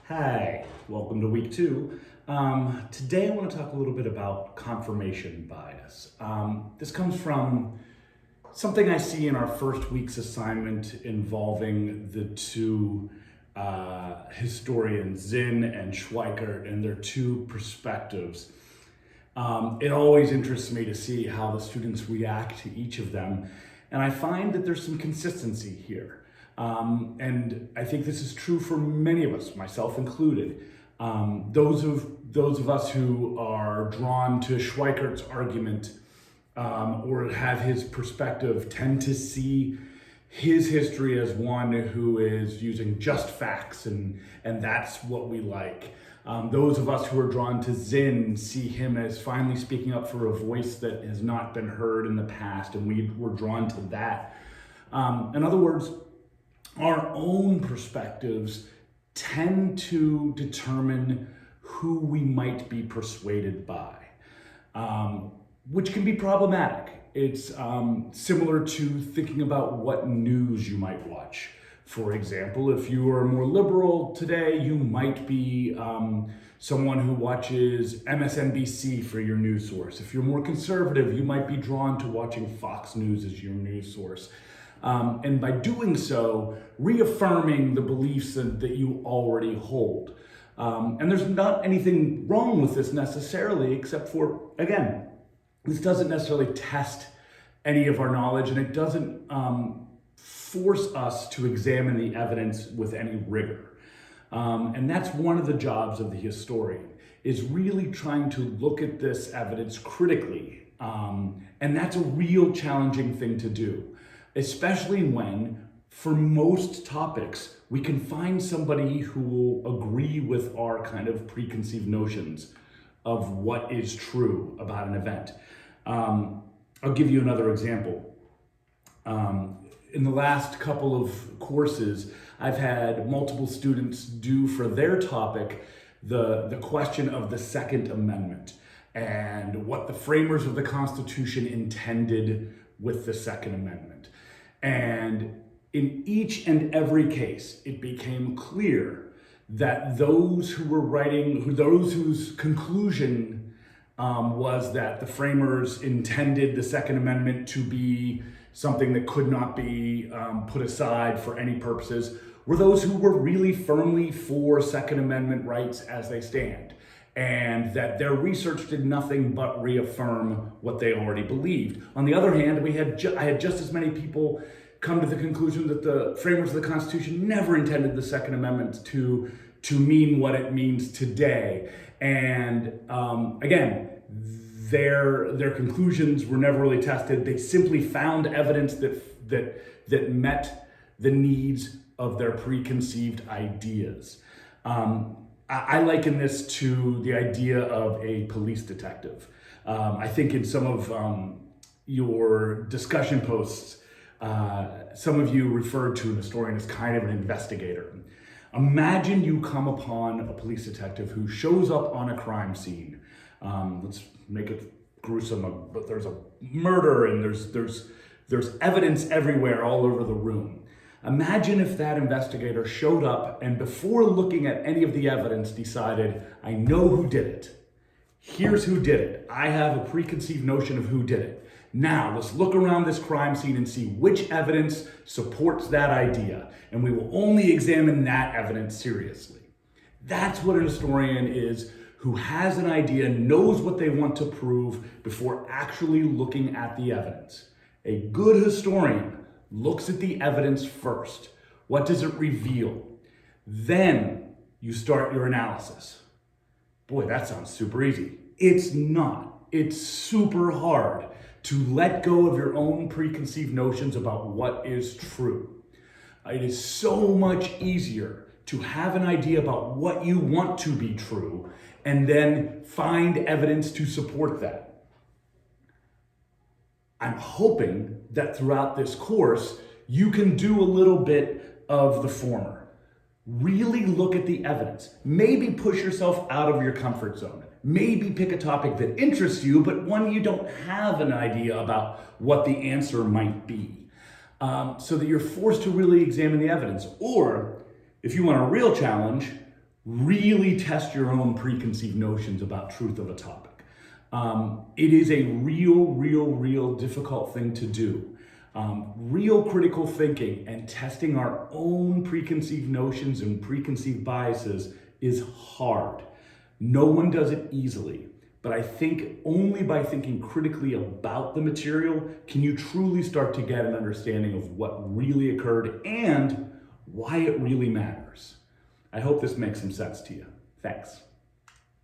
Hi, welcome to week two. Today I want to talk a little bit about confirmation bias. This comes from something I see in our first week's assignment involving the two historians, Zinn and Schweikart, and their two perspectives. It always interests me to see how the students react to each of them, and I find that there's some consistency here. And I think this is true for many of us, myself included. Those of us who are drawn to Schweikart's argument or have his perspective tend to see his history as one who is using just facts, and that's what we like. Those of us who are drawn to Zinn see him as finally speaking up for a voice that has not been heard in the past, and we're drawn to that. In other words, our own perspectives tend to determine who we might be persuaded by, which can be problematic. It's similar to thinking about what news you might watch. For example, if you are more liberal today, you might be someone who watches MSNBC for your news source. If you're more conservative, you might be drawn to watching Fox News as your news source. And by doing so, reaffirming the beliefs that you already hold. And there's not anything wrong with this necessarily, except for, again, this doesn't necessarily test any of our knowledge, and it doesn't force us to examine the evidence with any rigor. And that's one of the jobs of the historian, is really trying to look at this evidence critically. And that's a real challenging thing to do, especially when, for most topics, we can find somebody who will agree with our kind of preconceived notions of what is true about an event. I'll give you another example. In the last couple of courses, I've had multiple students do for their topic the question of the Second Amendment and what the framers of the Constitution intended with the Second Amendment. And in each and every case, it became clear that those whose conclusion was that the framers intended the Second Amendment to be something that could not be put aside for any purposes, were those who were really firmly for Second Amendment rights as they stand, and that their research did nothing but reaffirm what they already believed. On the other hand, I had just as many people come to the conclusion that the framers of the Constitution never intended the Second Amendment to mean what it means today. And again, their conclusions were never really tested. They simply found evidence that met the needs of their preconceived ideas. I liken this to the idea of a police detective. I think in some of your discussion posts, some of you referred to an historian as kind of an investigator. Imagine you come upon a police detective who shows up on a crime scene. Let's make it gruesome, but there's a murder and there's evidence everywhere all over the room. Imagine if that investigator showed up and before looking at any of the evidence decided, I know who did it. Here's who did it. I have a preconceived notion of who did it. Now, let's look around this crime scene and see which evidence supports that idea, and we will only examine that evidence seriously. That's what a historian is, who has an idea, knows what they want to prove before actually looking at the evidence. A good historian looks at the evidence first. What does it reveal? Then you start your analysis. Boy, that sounds super easy. It's not. It's super hard to let go of your own preconceived notions about what is true. It is so much easier to have an idea about what you want to be true and then find evidence to support that. I'm hoping that throughout this course, you can do a little bit of the former. Really look at the evidence. Maybe push yourself out of your comfort zone. Maybe pick a topic that interests you, but one you don't have an idea about what the answer might be. So that you're forced to really examine the evidence. Or, if you want a real challenge, really test your own preconceived notions about truth of a topic. It is a real difficult thing to do. Real critical thinking and testing our own preconceived notions and preconceived biases is hard. No one does it easily, but I think only by thinking critically about the material can you truly start to get an understanding of what really occurred and why it really matters. I hope this makes some sense to you. Thanks.